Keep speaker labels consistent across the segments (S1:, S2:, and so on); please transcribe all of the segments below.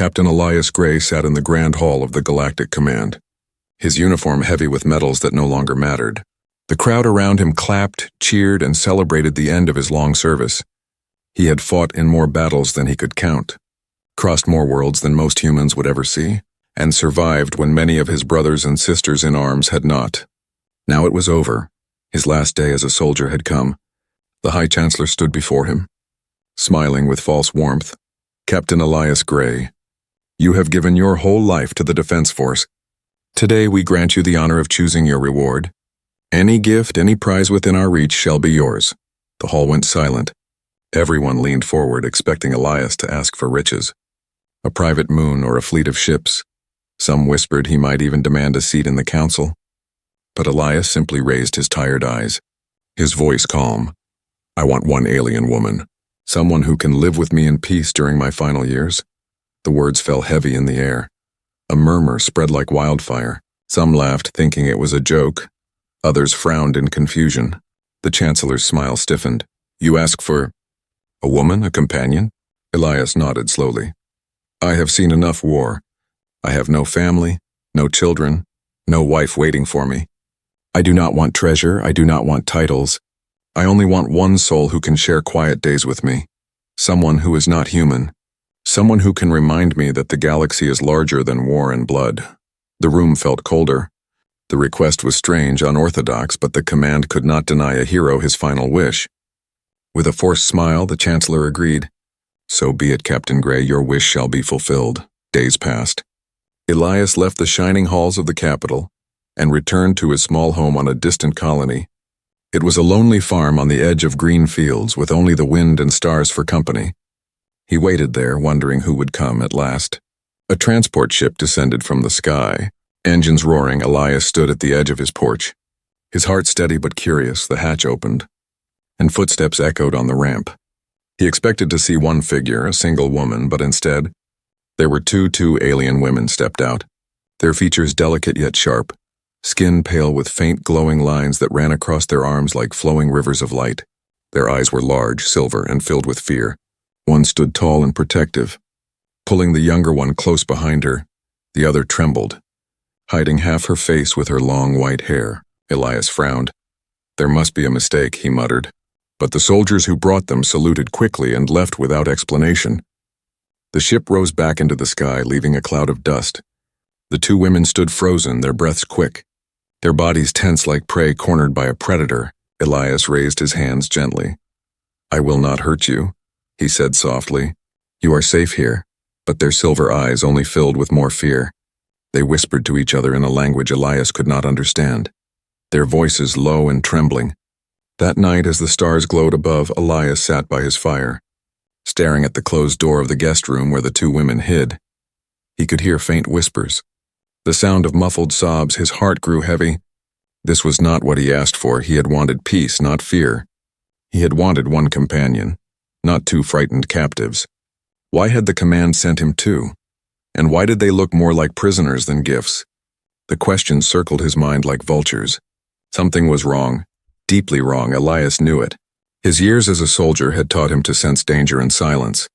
S1: Captain Elias Gray sat in the Grand Hall of the Galactic Command, his uniform heavy with medals that no longer mattered. The crowd around him clapped, cheered, and celebrated the end of his long service. He had fought in more battles than he could count, crossed more worlds than most humans would ever see, and survived when many of his brothers and sisters in arms had not. Now it was over. His last day as a soldier had come. The High Chancellor stood before him, smiling with false warmth. Captain Elias Gray, you have given your whole life to the Defense Force. Today we grant you the honor of choosing your reward. Any gift, any prize within our reach shall be yours. The hall went silent. Everyone leaned forward, expecting Elias to ask for riches. A private moon or a fleet of ships. Some whispered he might even demand a seat in the council. But Elias simply raised his tired eyes, his voice calm. I want one alien woman, someone who can live with me in peace during my final years. The words fell heavy in the air. A murmur spread like wildfire. Some laughed, thinking it was a joke. Others frowned in confusion. The Chancellor's smile stiffened. You ask for a woman, a companion? Elias nodded slowly. I have seen enough war. I have no family, no children, no wife waiting for me. I do not want treasure, I do not want titles. I only want one soul who can share quiet days with me. Someone who is not human. Someone who can remind me that the galaxy is larger than war and blood. The room felt colder. The request was strange, unorthodox, but the command could not deny a hero his final wish. With a forced smile, the Chancellor agreed. So be it, Captain Gray, your wish shall be fulfilled. Days passed. Elias left the shining halls of the capital and returned to his small home on a distant colony. It was a lonely farm on the edge of green fields with only the wind and stars for company. He waited there, wondering who would come at last. A transport ship descended from the sky. Engines roaring, Elias stood at the edge of his porch. His heart steady but curious, the hatch opened, and footsteps echoed on the ramp. He expected to see one figure, a single woman, but instead, there were two alien women stepped out, their features delicate yet sharp, skin pale with faint glowing lines that ran across their arms like flowing rivers of light. Their eyes were large, silver, and filled with fear. One stood tall and protective, pulling the younger one close behind her. The other trembled, hiding half her face with her long white hair. Elias frowned. There must be a mistake, he muttered. But the soldiers who brought them saluted quickly and left without explanation. The ship rose back into the sky, leaving a cloud of dust. The two women stood frozen, their breaths quick, their bodies tense like prey cornered by a predator. Elias raised his hands gently. I will not hurt you, he said softly. You are safe here. But their silver eyes only filled with more fear. They whispered to each other in a language Elias could not understand, their voices low and trembling. That night, as the stars glowed above, Elias sat by his fire, staring at the closed door of the guest room where the two women hid. He could hear faint whispers, the sound of muffled sobs. His heart grew heavy. This was not what he asked for. He had wanted peace, not fear. He had wanted one companion, not two frightened captives. Why had the command sent him two? And why did they look more like prisoners than gifts? The questions circled his mind like vultures. Something was wrong, deeply wrong. Elias knew it. His years as a soldier had taught him to sense danger in silence.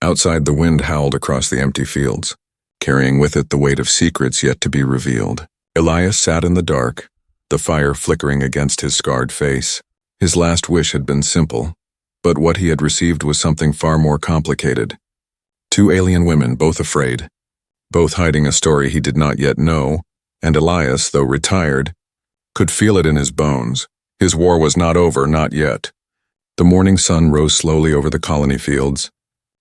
S1: Outside, the wind howled across the empty fields, carrying with it the weight of secrets yet to be revealed. Elias sat in the dark, the fire flickering against his scarred face. His last wish had been simple, but what he had received was something far more complicated. Two alien women, both afraid, both hiding a story he did not yet know, and Elias, though retired, could feel it in his bones. His war was not over, not yet. The morning sun rose slowly over the colony fields,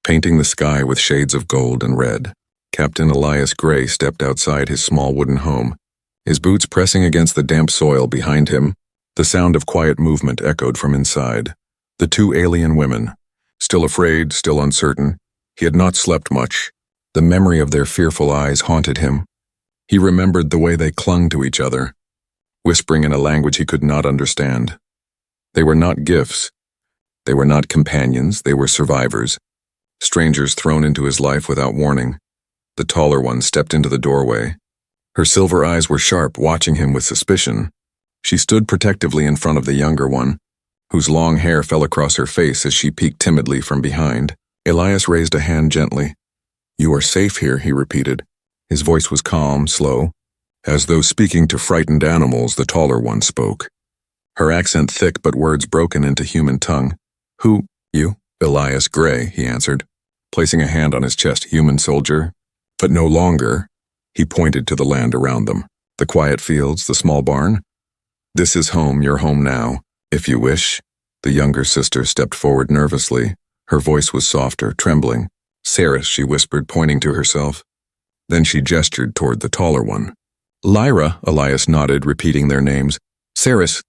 S1: painting the sky with shades of gold and red. Captain Elias Gray stepped outside his small wooden home, his boots pressing against the damp soil behind him. The sound of quiet movement echoed from inside. The two alien women, still afraid, still uncertain. He had not slept much. The memory of their fearful eyes haunted him. He remembered the way they clung to each other, whispering in a language he could not understand. They were not gifts. They were not companions. They were survivors, strangers thrown into his life without warning. The taller one stepped into the doorway. Her silver eyes were sharp, watching him with suspicion. She stood protectively in front of the younger one, whose long hair fell across her face as she peeked timidly from behind. Elias raised a hand gently. "You are safe here," he repeated. His voice was calm, slow. As though speaking to frightened animals, the taller one spoke. Her accent thick but words broken into human tongue. "Who, you?" "Elias Gray," he answered, placing a hand on his chest. "Human soldier." "But no longer." He pointed to the land around them. The quiet fields, the small barn. "This is home, your home now, if you wish." The younger sister stepped forward nervously. Her voice was softer, trembling. "Saris," she whispered, pointing to herself. Then she gestured toward the taller one. "Lyra," Elias nodded, repeating their names. "Saris."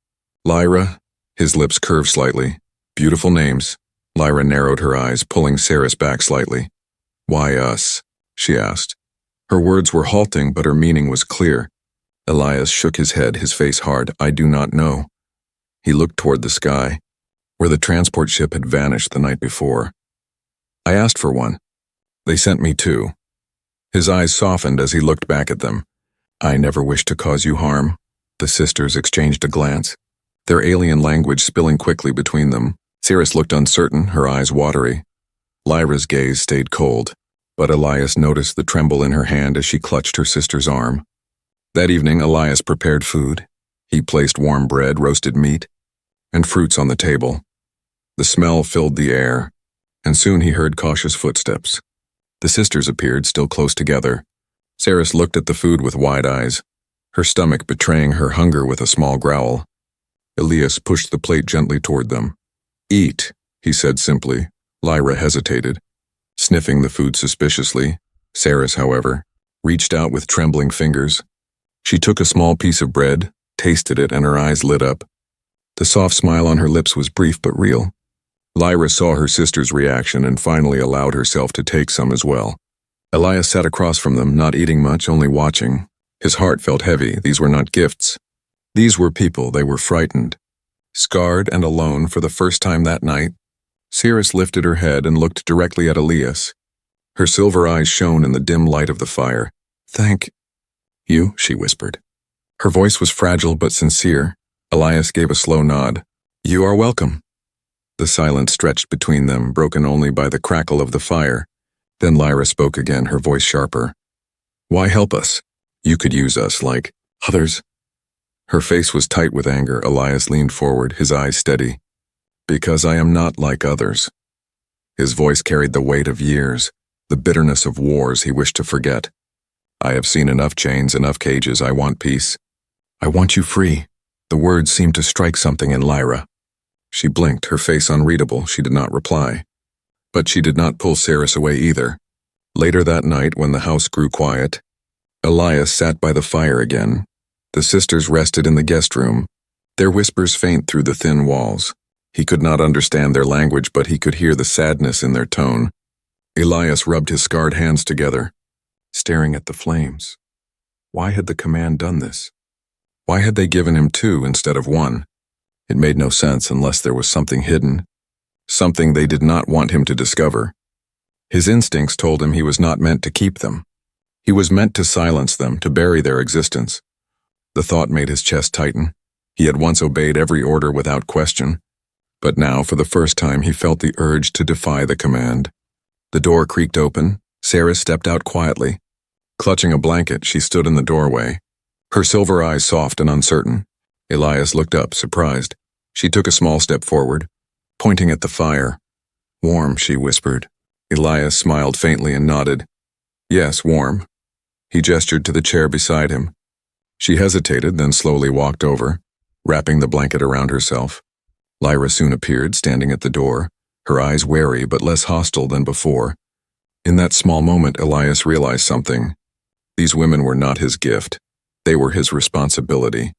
S1: "Lyra." His lips curved slightly. "Beautiful names." Lyra narrowed her eyes, pulling Saris back slightly. "Why us?" she asked. Her words were halting, but her meaning was clear. Elias shook his head, his face hard. "I do not know." He looked toward the sky, where the transport ship had vanished the night before. "I asked for one. They sent me two." His eyes softened as he looked back at them. "I never wished to cause you harm." The sisters exchanged a glance, their alien language spilling quickly between them. Saris looked uncertain, her eyes watery. Lyra's gaze stayed cold, but Elias noticed the tremble in her hand as she clutched her sister's arm. That evening, Elias prepared food. He placed warm bread, roasted meat, and fruits on the table. The smell filled the air, and soon he heard cautious footsteps. The sisters appeared, still close together. Saris looked at the food with wide eyes, her stomach betraying her hunger with a small growl. Elias pushed the plate gently toward them. "Eat," he said simply. Lyra hesitated, sniffing the food suspiciously. Saris, however, reached out with trembling fingers. She took a small piece of bread, tasted it, and her eyes lit up. The soft smile on her lips was brief but real. Lyra saw her sister's reaction and finally allowed herself to take some as well. Elias sat across from them, not eating much, only watching. His heart felt heavy. These were not gifts. These were people. They were frightened. Scarred and alone for the first time that night, Saris lifted her head and looked directly at Elias. Her silver eyes shone in the dim light of the fire. "Thank you," she whispered. Her voice was fragile but sincere. Elias gave a slow nod. "You are welcome." The silence stretched between them, broken only by the crackle of the fire. Then Lyra spoke again, her voice sharper. "Why help us? You could use us like others." Her face was tight with anger. Elias leaned forward, his eyes steady. "Because I am not like others." His voice carried the weight of years, the bitterness of wars he wished to forget. "I have seen enough chains, enough cages. I want peace. I want you free." The words seemed to strike something in Lyra. She blinked, her face unreadable. She did not reply. But she did not pull Saris away either. Later that night, when the house grew quiet, Elias sat by the fire again. The sisters rested in the guest room, their whispers faint through the thin walls. He could not understand their language, but he could hear the sadness in their tone. Elias rubbed his scarred hands together, staring at the flames. Why had the command done this? Why had they given him two instead of one? It made no sense unless there was something hidden, something they did not want him to discover. His instincts told him he was not meant to keep them. He was meant to silence them, to bury their existence. The thought made his chest tighten. He had once obeyed every order without question, but now, for the first time, he felt the urge to defy the command. The door creaked open. Saris stepped out quietly. Clutching a blanket, she stood in the doorway, her silver eyes soft and uncertain. Elias looked up, surprised. She took a small step forward, pointing at the fire. "Warm," she whispered. Elias smiled faintly and nodded. "Yes, warm." He gestured to the chair beside him. She hesitated, then slowly walked over, wrapping the blanket around herself. Lyra soon appeared, standing at the door, her eyes wary but less hostile than before. In that small moment, Elias realized something. These women were not his gift. They were his responsibility.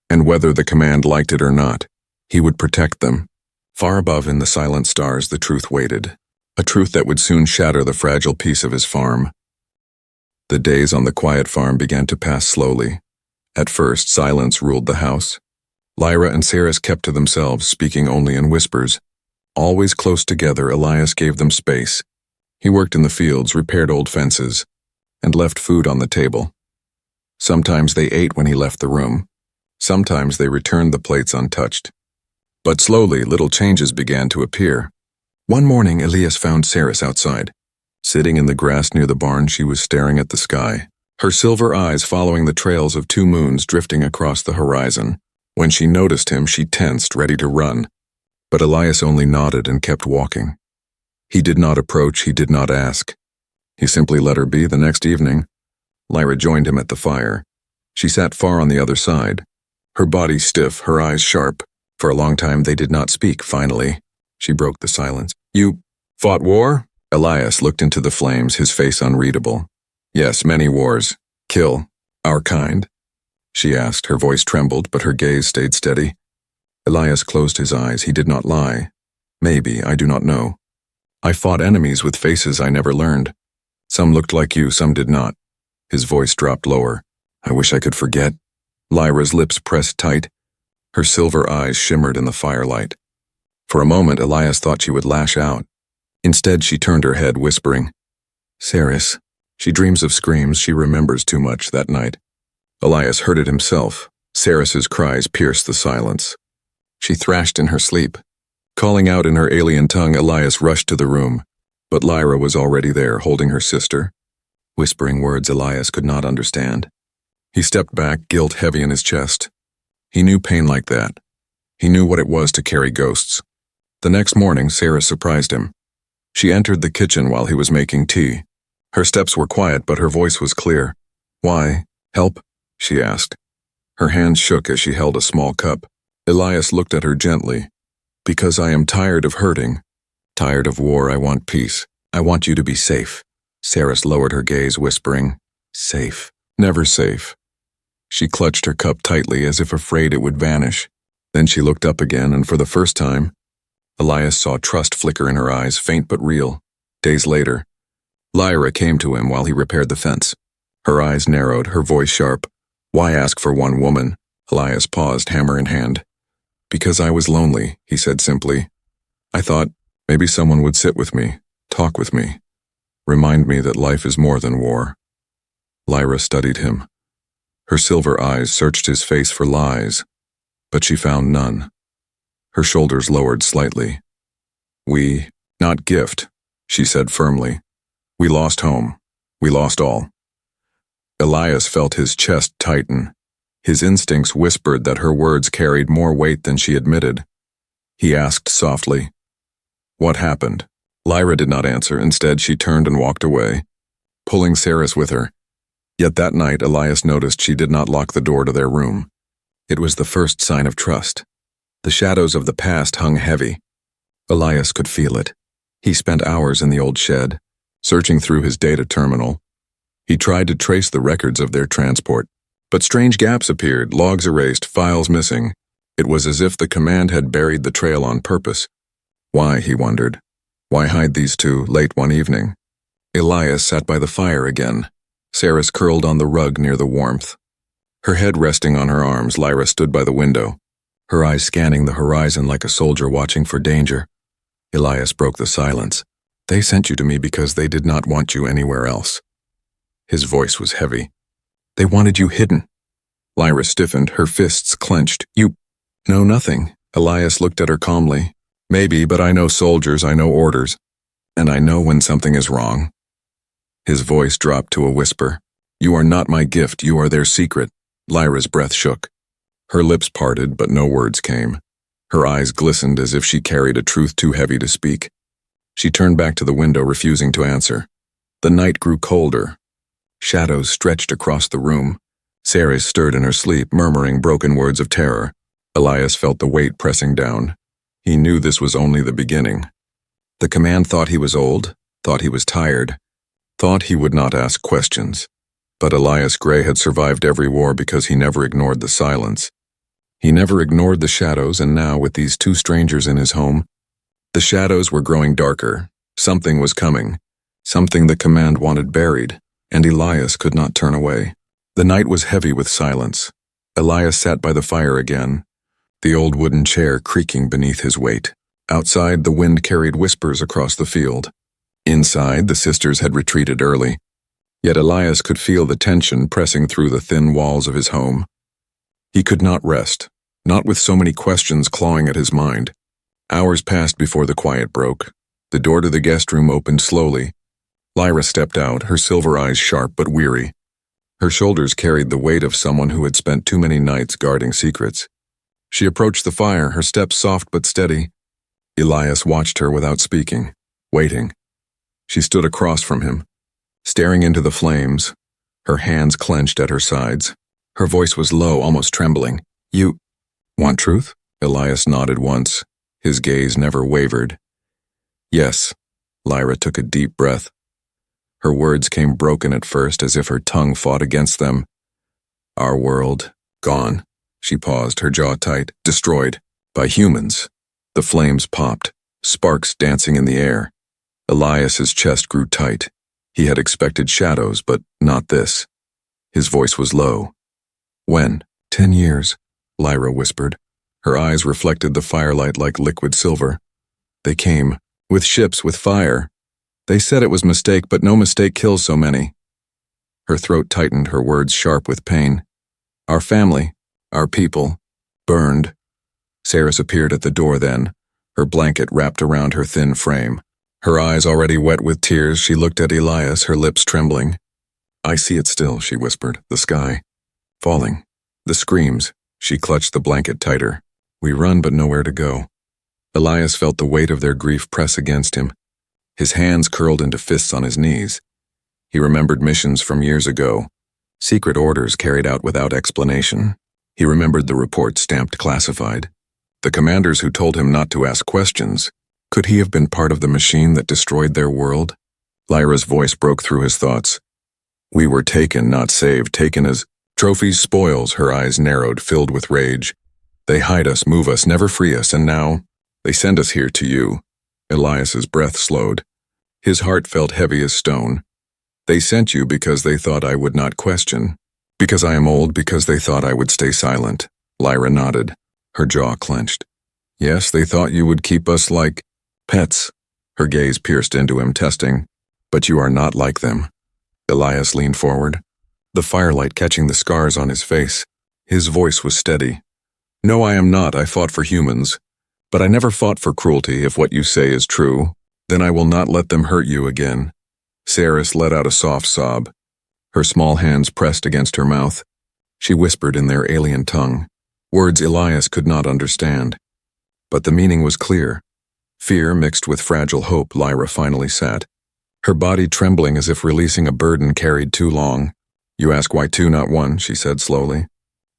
S1: And whether the command liked it or not, he would protect them. Far above in the silent stars, the truth waited, a truth that would soon shatter the fragile peace of his farm. The days on the quiet farm began to pass slowly. At first, silence ruled the house. Lyra and Saris kept to themselves, speaking only in whispers. Always close together, Elias gave them space. He worked in the fields, repaired old fences, and left food on the table. Sometimes they ate when he left the room. Sometimes they returned the plates untouched. But slowly, little changes began to appear. One morning, Elias found Saris outside. Sitting in the grass near the barn, she was staring at the sky, her silver eyes following the trails of 2 moons drifting across the horizon. When she noticed him, she tensed, ready to run. But Elias only nodded and kept walking. He did not approach, he did not ask. He simply let her be. The next evening, Lyra joined him at the fire. She sat far on the other side, her body stiff, her eyes sharp. For a long time they did not speak. Finally, she broke the silence. "You fought war?" Elias looked into the flames, his face unreadable. "Yes, many wars. Kill our kind?" she asked. Her voice trembled, but her gaze stayed steady. Elias closed his eyes. He did not lie. "Maybe, I do not know. I fought enemies with faces I never learned. Some looked like you, some did not." His voice dropped lower. "I wish I could forget." Lyra's lips pressed tight. Her silver eyes shimmered in the firelight. For a moment, Elias thought she would lash out. Instead, she turned her head, whispering, "Saris." She dreams of screams. She remembers too much that night. Elias heard it himself. Saris's cries pierced the silence. She thrashed in her sleep. Calling out in her alien tongue, Elias rushed to the room. But Lyra was already there, holding her sister, whispering words Elias could not understand. He stepped back, guilt heavy in his chest. He knew pain like that. He knew what it was to carry ghosts. The next morning, Saris surprised him. She entered the kitchen while he was making tea. Her steps were quiet, but her voice was clear. "Why? Help?" she asked. Her hands shook as she held a small cup. Elias looked at her gently. "Because I am tired of hurting. Tired of war, I want peace. I want you to be safe." Saris lowered her gaze, whispering, "Safe. Never safe." She clutched her cup tightly as if afraid it would vanish. Then she looked up again, and for the first time, Elias saw trust flicker in her eyes, faint but real. Days later, Lyra came to him while he repaired the fence. Her eyes narrowed, her voice sharp. "Why ask for one woman?" Elias paused, hammer in hand. "Because I was lonely," he said simply. "I thought maybe someone would sit with me, talk with me, remind me that life is more than war." Lyra studied him. Her silver eyes searched his face for lies, but she found none. Her shoulders lowered slightly. "We, not gift," she said firmly. "We lost home. We lost all." Elias felt his chest tighten. His instincts whispered that her words carried more weight than she admitted. He asked softly, "What happened?" Lyra did not answer. Instead, she turned and walked away, pulling Saris with her. Yet that night, Elias noticed she did not lock the door to their room. It was the first sign of trust. The shadows of the past hung heavy. Elias could feel it. He spent hours in the old shed, searching through his data terminal. He tried to trace the records of their transport, but strange gaps appeared, logs erased, files missing. It was as if the command had buried the trail on purpose. Why, he wondered. Why hide these two late one evening? Elias sat by the fire again. Saris curled on the rug near the warmth. Her head resting on her arms, Lyra stood by the window, her eyes scanning the horizon like a soldier watching for danger. Elias broke the silence. "They sent you to me because they did not want you anywhere else." His voice was heavy. "They wanted you hidden." Lyra stiffened, her fists clenched. "You know nothing." Elias looked at her calmly. "Maybe, but I know soldiers, I know orders, and I know when something is wrong." His voice dropped to a whisper. "You are not my gift, you are their secret." Lyra's breath shook. Her lips parted, but no words came. Her eyes glistened as if she carried a truth too heavy to speak. She turned back to the window, refusing to answer. The night grew colder. Shadows stretched across the room. Saris stirred in her sleep, murmuring broken words of terror. Elias felt the weight pressing down. He knew this was only the beginning. The command thought he was old, thought he was tired, thought he would not ask questions. But Elias Gray had survived every war because he never ignored the silence. He never ignored the shadows, and now, with these two strangers in his home, the shadows were growing darker. Something was coming, something the command wanted buried, and Elias could not turn away. The night was heavy with silence. Elias sat by the fire again, the old wooden chair creaking beneath his weight. Outside, the wind carried whispers across the field. Inside, the sisters had retreated early. Yet Elias could feel the tension pressing through the thin walls of his home. He could not rest, not with so many questions clawing at his mind. Hours passed before the quiet broke. The door to the guest room opened slowly. Lyra stepped out, her silver eyes sharp but weary. Her shoulders carried the weight of someone who had spent too many nights guarding secrets. She approached the fire, her steps soft but steady. Elias watched her without speaking, waiting. She stood across from him, staring into the flames, her hands clenched at her sides. Her voice was low, almost trembling. "You want truth?" Elias nodded once. His gaze never wavered. "Yes." Lyra took a deep breath. Her words came broken at first, as if her tongue fought against them. "Our world, gone." She paused, her jaw tight. "Destroyed. By humans." The flames popped, sparks dancing in the air. Elias's chest grew tight. He had expected shadows, but not this. His voice was low. "When?" 10 years, Lyra whispered. Her eyes reflected the firelight like liquid silver. "They came. With ships, with fire. They said it was mistake, but no mistake kills so many." Her throat tightened, her words sharp with pain. "Our family, our people, burned." Saris appeared at the door then, her blanket wrapped around her thin frame. Her eyes already wet with tears, she looked at Elias, her lips trembling. "I see it still," she whispered, "the sky. Falling. The screams." She clutched the blanket tighter. "We run but nowhere to go." Elias felt the weight of their grief press against him. His hands curled into fists on his knees. He remembered missions from years ago, secret orders carried out without explanation. He remembered the reports stamped classified. The commanders who told him not to ask questions. Could he have been part of the machine that destroyed their world? Lyra's voice broke through his thoughts. "We were taken, not saved, taken as trophies, spoils." Her eyes narrowed, filled with rage. "They hide us, move us, never free us, and now they send us here to you." Elias's breath slowed. His heart felt heavy as stone. "They sent you because they thought I would not question. Because I am old, because they thought I would stay silent." Lyra nodded, her jaw clenched. "Yes, they thought you would keep us like pets." Her gaze pierced into him, testing. "But you are not like them." Elias leaned forward, the firelight catching the scars on his face. His voice was steady. "No, I am not. I fought for humans. But I never fought for cruelty. If what you say is true, then I will not let them hurt you again." Saris let out a soft sob. Her small hands pressed against her mouth. She whispered in their alien tongue, words Elias could not understand. But the meaning was clear. Fear mixed with fragile hope. Lyra finally sat, her body trembling as if releasing a burden carried too long. "You ask why 2, not 1, she said slowly.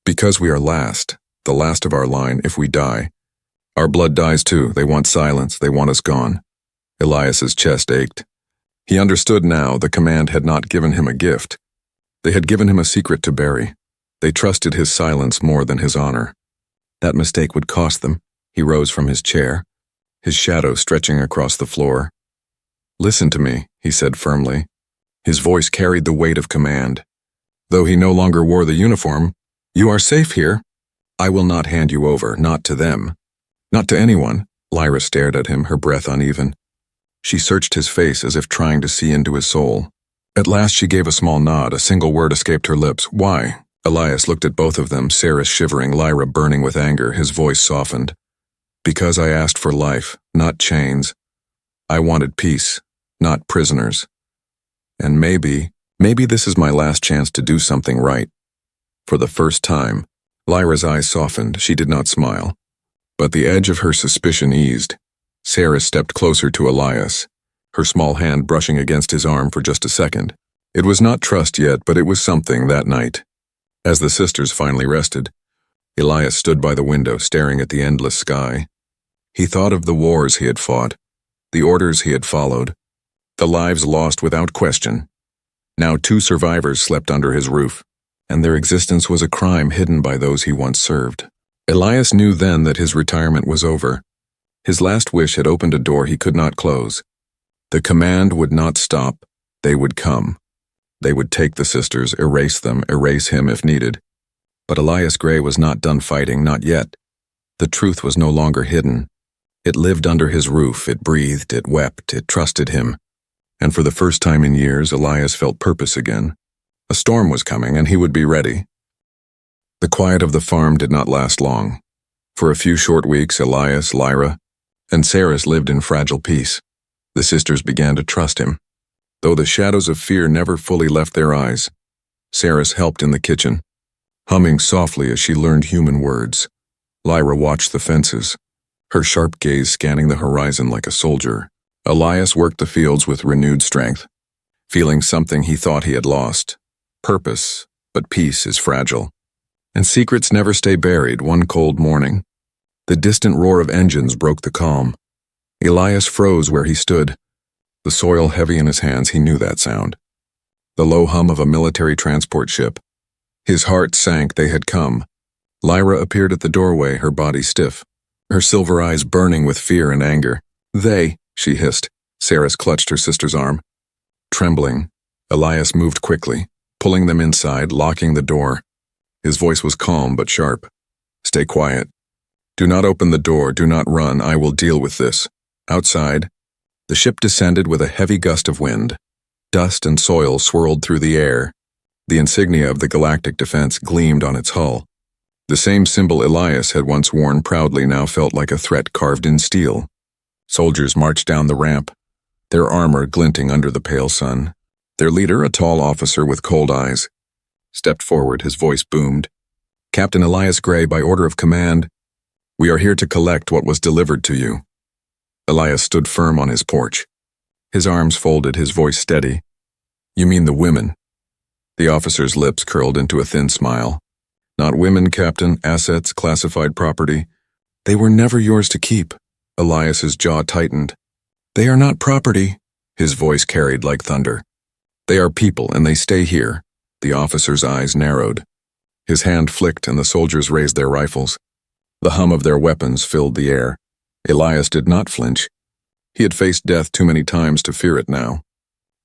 S1: "Because we are last, the last of our line. If we die, our blood dies too. They want silence, they want us gone." Elias's chest ached. He understood now. The command had not given him a gift. They had given him a secret to bury. They trusted his silence more than his honor. That mistake would cost them. He rose from his chair, his shadow stretching across the floor. "Listen to me," he said firmly. His voice carried the weight of command. Though he no longer wore the uniform, "You are safe here. I will not hand you over, not to them. Not to anyone." Lyra stared at him, her breath uneven. She searched his face as if trying to see into his soul. At last she gave a small nod. A single word escaped her lips. "Why?" Elias looked at both of them, Saris shivering, Lyra burning with anger. His voice softened. "Because I asked for life, not chains. I wanted peace, not prisoners. And maybe this is my last chance to do something right." For the first time, Lyra's eyes softened. She did not smile. But the edge of her suspicion eased. Saris stepped closer to Elias, her small hand brushing against his arm for just a second. It was not trust yet, but it was something that night. As the sisters finally rested, Elias stood by the window, staring at the endless sky. He thought of the wars he had fought, the orders he had followed, the lives lost without question. Now 2 survivors slept under his roof, and their existence was a crime hidden by those he once served. Elias knew then that his retirement was over. His last wish had opened a door he could not close. The command would not stop. They would come. They would take the sisters, erase them, erase him if needed. But Elias Gray was not done fighting, not yet. The truth was no longer hidden. It lived under his roof, it breathed, it wept, it trusted him. And for the first time in years, Elias felt purpose again. A storm was coming, and he would be ready. The quiet of the farm did not last long. For a few short weeks, Elias, Lyra, and Saris lived in fragile peace. The sisters began to trust him. though the shadows of fear never fully left their eyes. Saris helped in the kitchen, humming softly as she learned human words. Lyra watched the fences, her sharp gaze scanning the horizon like a soldier. Elias worked the fields with renewed strength, feeling something he thought he had lost. Purpose, but peace is fragile. And secrets never stay buried. One cold morning, the distant roar of engines broke the calm. Elias froze where he stood, the soil heavy in his hands. He knew that sound. The low hum of a military transport ship. His heart sank. They had come. Lyra appeared at the doorway, her body stiff, her silver eyes burning with fear and anger. "They," she hissed. Saris clutched her sister's arm. Trembling, Elias moved quickly, pulling them inside, locking the door. His voice was calm but sharp. "Stay quiet. Do not open the door, do not run, I will deal with this." Outside, the ship descended with a heavy gust of wind. Dust and soil swirled through the air. The insignia of the Galactic Defense gleamed on its hull. The same symbol Elias had once worn proudly now felt like a threat carved in steel. Soldiers marched down the ramp, their armor glinting under the pale sun. Their leader, a tall officer with cold eyes, stepped forward. His voice boomed. "Captain Elias Gray, by order of command, we are here to collect what was delivered to you." Elias stood firm on his porch, his arms folded, his voice steady. "You mean the women?" The officer's lips curled into a thin smile. "Not women, Captain. Assets, classified property. They were never yours to keep." Elias's jaw tightened. "They are not property," his voice carried like thunder. "They are people, and they stay here." The officer's eyes narrowed. His hand flicked, and the soldiers raised their rifles. The hum of their weapons filled the air. Elias did not flinch. He had faced death too many times to fear it now.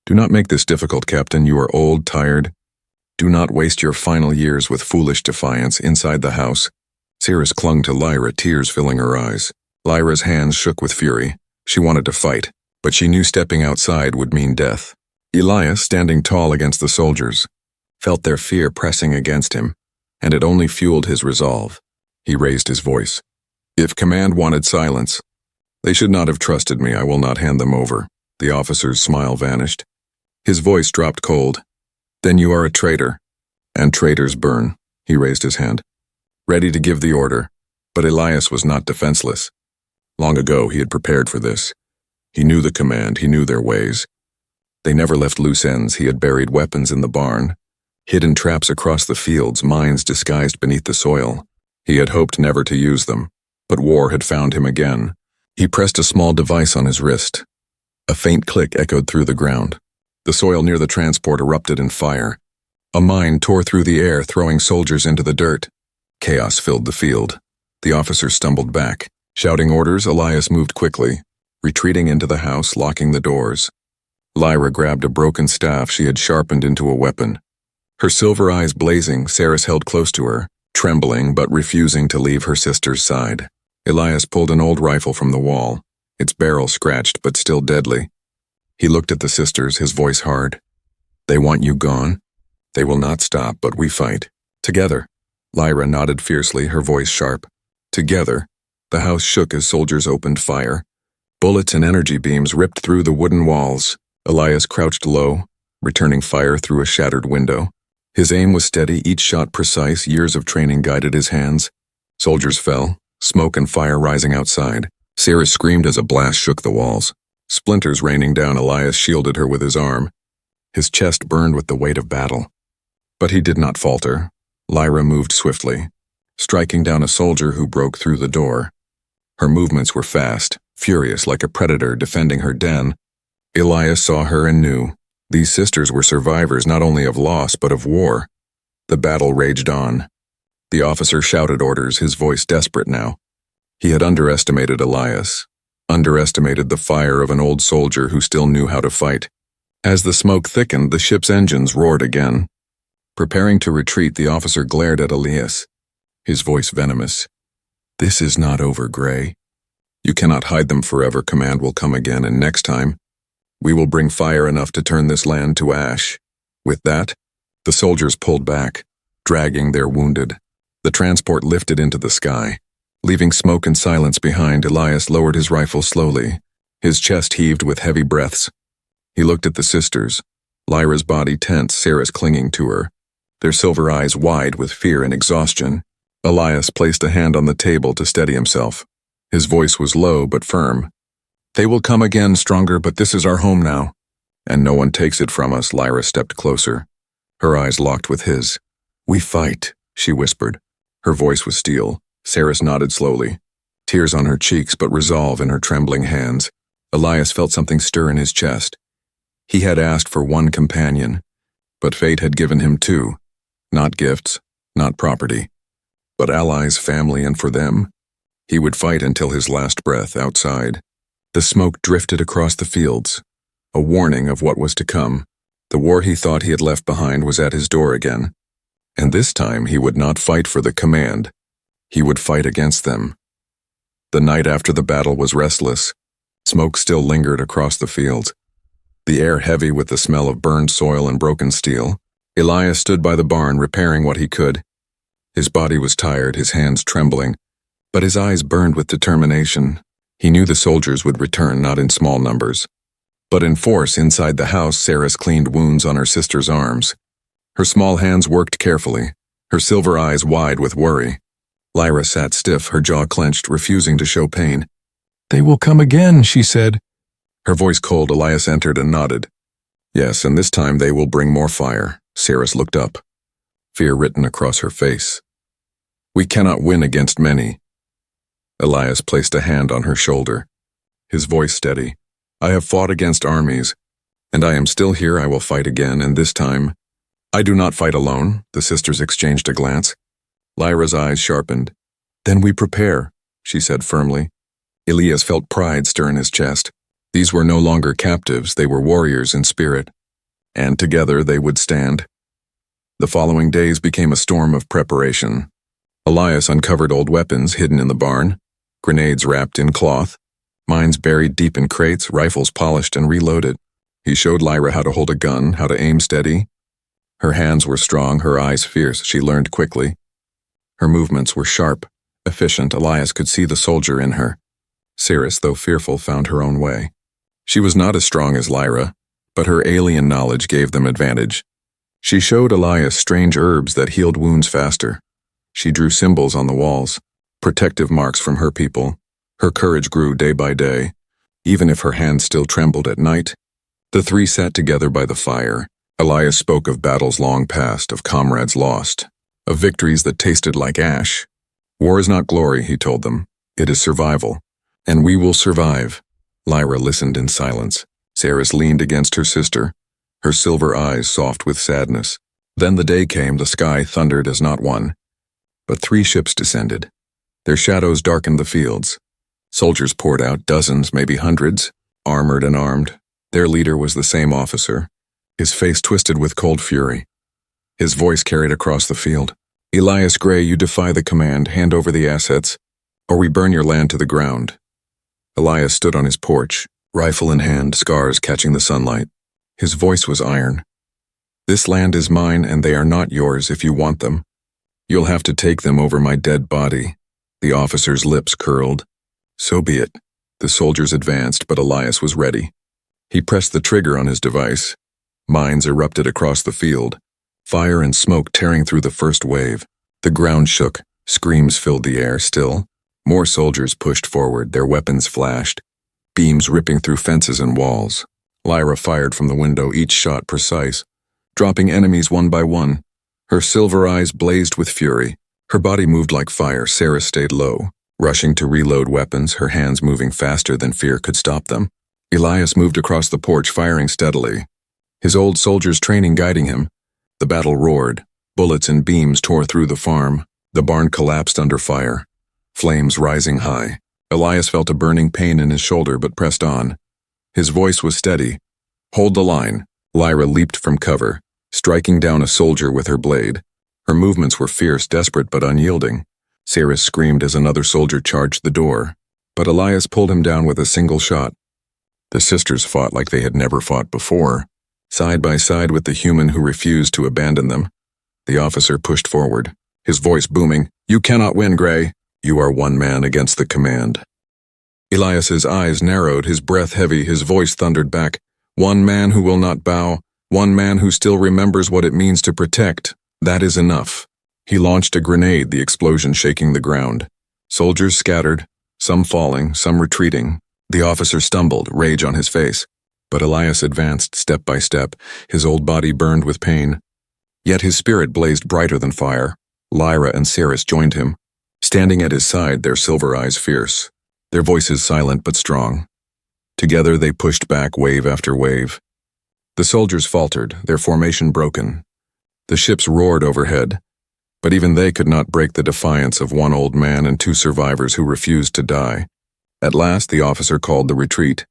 S1: "Do not make this difficult, Captain. You are old, tired. Do not waste your final years with foolish defiance inside the house." Saris clung to Lyra, tears filling her eyes. Lyra's hands shook with fury. She wanted to fight, but she knew stepping outside would mean death. Elias, standing tall against the soldiers, felt their fear pressing against him, and it only fueled his resolve. He raised his voice. "If command wanted silence, they should not have trusted me. I will not hand them over." The officer's smile vanished. His voice dropped cold. "Then you are a traitor, and traitors burn." He raised his hand, ready to give the order, but Elias was not defenseless. Long ago he had prepared for this. He knew the command, he knew their ways. They never left loose ends. He had buried weapons in the barn, hidden traps across the fields, mines disguised beneath the soil. He had hoped never to use them, but war had found him again. He pressed a small device on his wrist. A faint click echoed through the ground. The soil near the transport erupted in fire. A mine tore through the air, throwing soldiers into the dirt. Chaos filled the field. The officer stumbled back. Shouting orders, Elias moved quickly, retreating into the house, locking the doors. Lyra grabbed a broken staff she had sharpened into a weapon. Her silver eyes blazing, Saris held close to her, trembling but refusing to leave her sister's side. Elias pulled an old rifle from the wall, its barrel scratched but still deadly. He looked at the sisters, his voice hard. "They want you gone? They will not stop, but we fight. Together." Lyra nodded fiercely, her voice sharp. Together. The house shook as soldiers opened fire. Bullets and energy beams ripped through the wooden walls. Elias crouched low, returning fire through a shattered window. His aim was steady, each shot precise. Years of training guided his hands. Soldiers fell, smoke and fire rising outside. Saris screamed as a blast shook the walls. Splinters raining down, Elias shielded her with his arm. His chest burned with the weight of battle. But he did not falter. Lyra moved swiftly, striking down a soldier who broke through the door. Her movements were fast, furious like a predator defending her den. Elias saw her and knew. These sisters were survivors not only of loss but of war. The battle raged on. The officer shouted orders, his voice desperate now. He had underestimated Elias, underestimated the fire of an old soldier who still knew how to fight. As the smoke thickened, the ship's engines roared again. Preparing to retreat, the officer glared at Elias, his voice venomous. "This is not over, Gray. You cannot hide them forever. Command will come again, and next time, we will bring fire enough to turn this land to ash." With that, the soldiers pulled back, dragging their wounded. The transport lifted into the sky. Leaving smoke and silence behind, Elias lowered his rifle slowly. His chest heaved with heavy breaths. He looked at the sisters, Lyra's body tense, Sarah's clinging to her, their silver eyes wide with fear and exhaustion. Elias placed a hand on the table to steady himself. His voice was low but firm. "They will come again stronger, but this is our home now. And no one takes it from us." Lyra stepped closer. Her eyes locked with his. "We fight," she whispered. Her voice was steel. Sarah nodded slowly, tears on her cheeks but resolve in her trembling hands. Elias felt something stir in his chest. He had asked for one companion, but fate had given him two. Not gifts, not property, but allies, family, and for them, he would fight until his last breath outside. The smoke drifted across the fields, a warning of what was to come. The war he thought he had left behind was at his door again. And this time he would not fight for the command. He would fight against them. The night after the battle was restless. Smoke still lingered across the fields, the air heavy with the smell of burned soil and broken steel. Elias stood by the barn repairing what he could. His body was tired, his hands trembling, but his eyes burned with determination. He knew the soldiers would return, not in small numbers, but in force. Inside the house, Sarah cleaned wounds on her sister's arms. Her small hands worked carefully, her silver eyes wide with worry. Lyra sat stiff, her jaw clenched, refusing to show pain. "They will come again," she said. Her voice cold. Elias entered and nodded. "Yes, and this time they will bring more fire." Sarah looked up, fear written across her face. "We cannot win against many." Elias placed a hand on her shoulder, his voice steady. "I have fought against armies, and I am still here. I will fight again, and this time, I do not fight alone." The sisters exchanged a glance. Lyra's eyes sharpened. "Then we prepare," she said firmly. Elias felt pride stir in his chest. These were no longer captives, they were warriors in spirit, and together they would stand. The following days became a storm of preparation. Elias uncovered old weapons hidden in the barn, grenades wrapped in cloth, mines buried deep in crates, rifles polished and reloaded. He showed Lyra how to hold a gun, how to aim steady. Her hands were strong, her eyes fierce. She learned quickly. Her movements were sharp, efficient. Elias could see the soldier in her. Cirrus, though fearful, found her own way. She was not as strong as Lyra, but her alien knowledge gave them advantage. She showed Elias strange herbs that healed wounds faster. She drew symbols on the walls, protective marks from her people. Her courage grew day by day, even if her hands still trembled at night. The three sat together by the fire. Elias spoke of battles long past, of comrades lost, of victories that tasted like ash. "War is not glory," he told them. "It is survival. And we will survive." Lyra listened in silence. Sarah leaned against her sister, her silver eyes soft with sadness. Then the day came. The sky thundered as not one, but 3 ships descended. Their shadows darkened the fields. Soldiers poured out, dozens, maybe hundreds, armored and armed. Their leader was the same officer, his face twisted with cold fury. His voice carried across the field. "Elias Gray, you defy the command. Hand over the assets, or we burn your land to the ground." Elias stood on his porch, rifle in hand, scars catching the sunlight. His voice was iron. "This land is mine, and they are not yours if you want them. You'll have to take them over my dead body." The officer's lips curled. "So be it." The soldiers advanced, but Elias was ready. He pressed the trigger on his device. Mines erupted across the field, fire and smoke tearing through the first wave. The ground shook, screams filled the air. Still, more soldiers pushed forward, their weapons flashed, beams ripping through fences and walls. Lyra fired from the window, each shot precise, dropping enemies one by one. Her silver eyes blazed with fury. Her body moved like fire. Sarah stayed low, rushing to reload weapons, her hands moving faster than fear could stop them. Elias moved across the porch, firing steadily, his old soldier's training guiding him. The battle roared. Bullets and beams tore through the farm. The barn collapsed under fire, flames rising high. Elias felt a burning pain in his shoulder but pressed on. His voice was steady. "Hold the line." Lyra leaped from cover, striking down a soldier with her blade. Her movements were fierce, desperate but unyielding. Sarah screamed as another soldier charged the door, but Elias pulled him down with a single shot. The sisters fought like they had never fought before, side by side with the human who refused to abandon them. The officer pushed forward, his voice booming. "You cannot win, Gray. You are one man against the command." Elias's eyes narrowed, his breath heavy, his voice thundered back. One man who will not bow, one man who still remembers what it means to protect. That is enough. He launched a grenade, the explosion shaking the ground. Soldiers scattered, some falling, some retreating. The officer stumbled, rage on his face. But Elias advanced step by step, his old body burned with pain. Yet his spirit blazed brighter than fire. Lyra and Saris joined him. Standing at his side, their silver eyes fierce, their voices silent but strong. Together they pushed back wave after wave. The soldiers faltered, their formation broken. The ships roared overhead, but even they could not break the defiance of one old man and two survivors who refused to die. At last the officer called the retreat.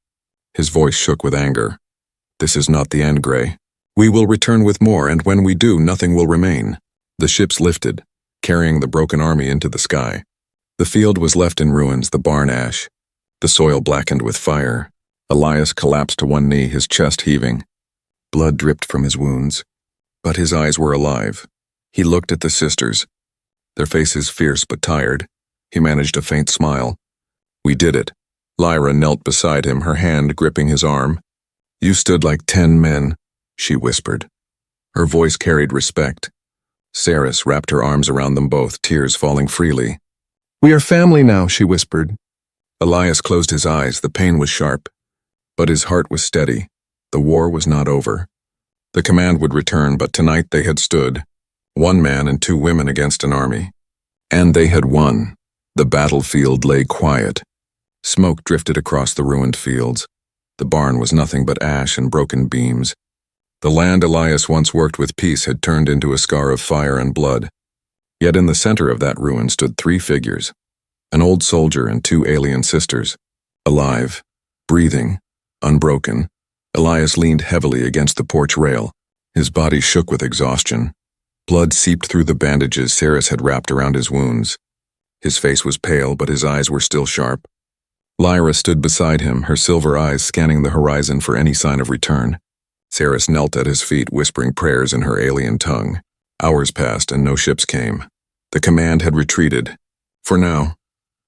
S1: His voice shook with anger. This is not the end, Gray. We will return with more, and when we do, nothing will remain. The ships lifted, carrying the broken army into the sky. The field was left in ruins, the barn ash. The soil blackened with fire. Elias collapsed to one knee, his chest heaving. Blood dripped from his wounds, but his eyes were alive. He looked at the sisters, their faces fierce but tired. He managed a faint smile. We did it. Lyra knelt beside him, her hand gripping his arm. You stood like 10 men, she whispered. Her voice carried respect. Saris wrapped her arms around them both, tears falling freely. We are family now, she whispered. Elias closed his eyes, the pain was sharp. But his heart was steady. The war was not over. The command would return, but tonight they had stood, one man and 2 women against an army. And they had won. The battlefield lay quiet. Smoke drifted across the ruined fields. The barn was nothing but ash and broken beams. The land Elias once worked with peace had turned into a scar of fire and blood. Yet in the center of that ruin stood 3 figures, an old soldier and 2 alien sisters, alive, breathing, unbroken. Elias leaned heavily against the porch rail. His body shook with exhaustion. Blood seeped through the bandages Saris had wrapped around his wounds. His face was pale, but his eyes were still sharp. Lyra stood beside him, her silver eyes scanning the horizon for any sign of return. Saris knelt at his feet, whispering prayers in her alien tongue. Hours passed and no ships came. The command had retreated. For now,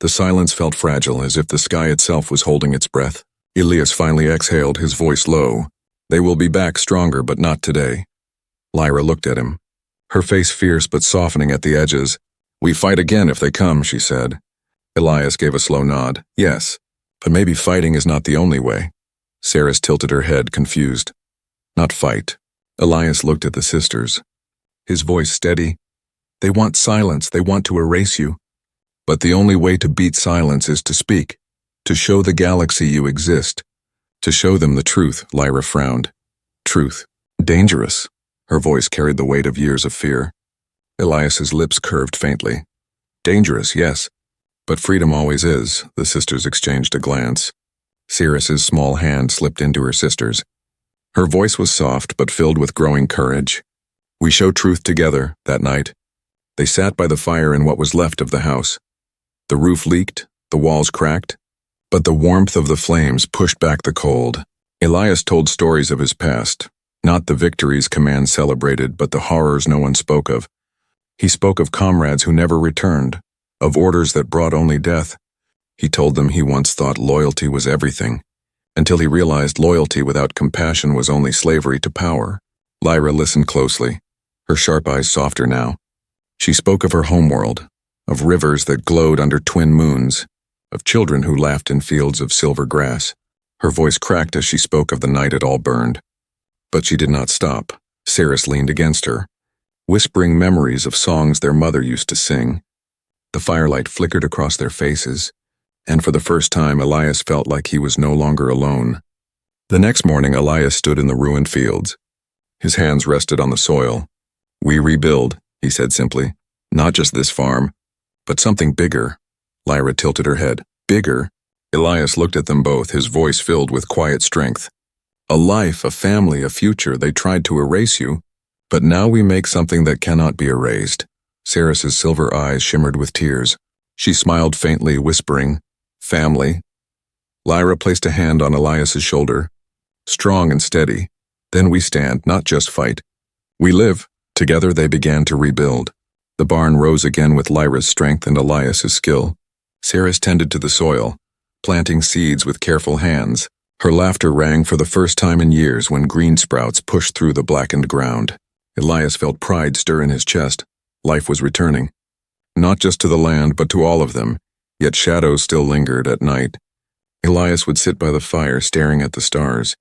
S1: the silence felt fragile, as if the sky itself was holding its breath. Elias finally exhaled, his voice low. They will be back stronger, but not today. Lyra looked at him, her face fierce but softening at the edges. We fight again if they come, she said. Elias gave a slow nod. Yes, but maybe fighting is not the only way. Saris tilted her head, confused. Not fight. Elias looked at the sisters, his voice steady. They want silence, they want to erase you. But the only way to beat silence is to speak, to show the galaxy you exist, to show them the truth. Lyra frowned. Truth. Dangerous. Her voice carried the weight of years of fear. Elias's lips curved faintly. Dangerous, yes, but freedom always is. The sisters exchanged a glance. Saris's small hand slipped into her sister's. Her voice was soft but filled with growing courage. We show truth together, that night. They sat by the fire in what was left of the house. The roof leaked, the walls cracked, but the warmth of the flames pushed back the cold. Elias told stories of his past, not the victories command celebrated, but the horrors no one spoke of. He spoke of comrades who never returned, of orders that brought only death. He told them he once thought loyalty was everything, until he realized loyalty without compassion was only slavery to power. Lyra listened closely, her sharp eyes softer now. She spoke of her homeworld, of rivers that glowed under twin moons, of children who laughed in fields of silver grass. Her voice cracked as she spoke of the night it all burned. But she did not stop. Saris leaned against her, whispering memories of songs their mother used to sing. The firelight flickered across their faces, and for the first time Elias felt like he was no longer alone. The next morning Elias stood in the ruined fields. His hands rested on the soil. We rebuild, he said simply. Not just this farm, but something bigger. Lyra tilted her head. Bigger? Elias looked at them both, his voice filled with quiet strength. A life, a family, a future. They tried to erase you, but now we make something that cannot be erased. Saris's silver eyes shimmered with tears. She smiled faintly, whispering, family. Lyra placed a hand on Elias's shoulder, strong and steady. Then we stand, not just fight. We live. Together they began to rebuild. The barn rose again with Lyra's strength and Elias's skill. Saris tended to the soil, planting seeds with careful hands. Her laughter rang for the first time in years when green sprouts pushed through the blackened ground. Elias felt pride stir in his chest. Life was returning. Not just to the land, but to all of them, yet shadows still lingered at night. Elias would sit by the fire staring at the stars.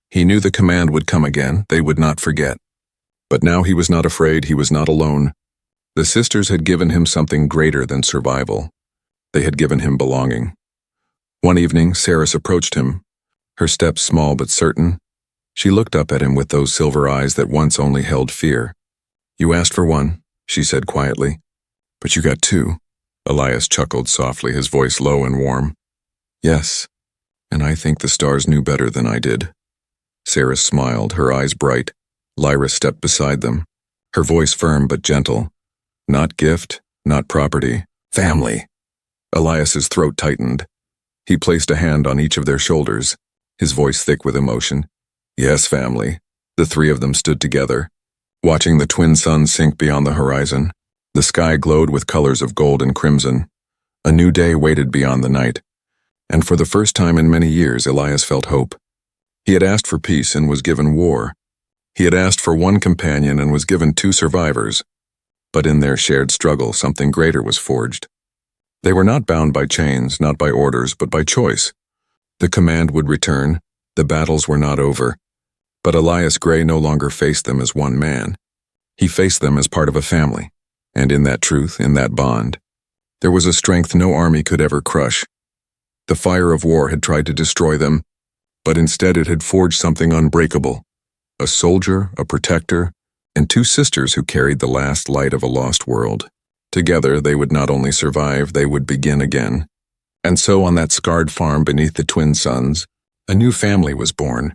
S1: He knew the command would come again, they would not forget. But now he was not afraid, he was not alone. The sisters had given him something greater than survival. They had given him belonging. One evening, Saris approached him, her steps small but certain. She looked up at him with those silver eyes that once only held fear. "You asked for one," she said quietly. "But you got two." Elias chuckled softly, his voice low and warm. "Yes, and I think the stars knew better than I did." Saris smiled, her eyes bright. Lyra stepped beside them, her voice firm but gentle. "Not gift, not property, family." Elias's throat tightened. He placed a hand on each of their shoulders, his voice thick with emotion. "Yes, family." The three of them stood together, watching the twin suns sink beyond the horizon. The sky glowed with colors of gold and crimson. A new day waited beyond the night. And for the first time in many years, Elias felt hope. He had asked for peace and was given war. He had asked for one companion and was given two survivors. But in their shared struggle, something greater was forged. They were not bound by chains, not by orders, but by choice. The command would return. The battles were not over. But Elias Gray no longer faced them as one man. He faced them as part of a family. And in that truth, in that bond, there was a strength no army could ever crush. The fire of war had tried to destroy them, but instead it had forged something unbreakable. A soldier, a protector, and two sisters who carried the last light of a lost world. Together, they would not only survive, they would begin again. And so on that scarred farm beneath the twin suns, a new family was born.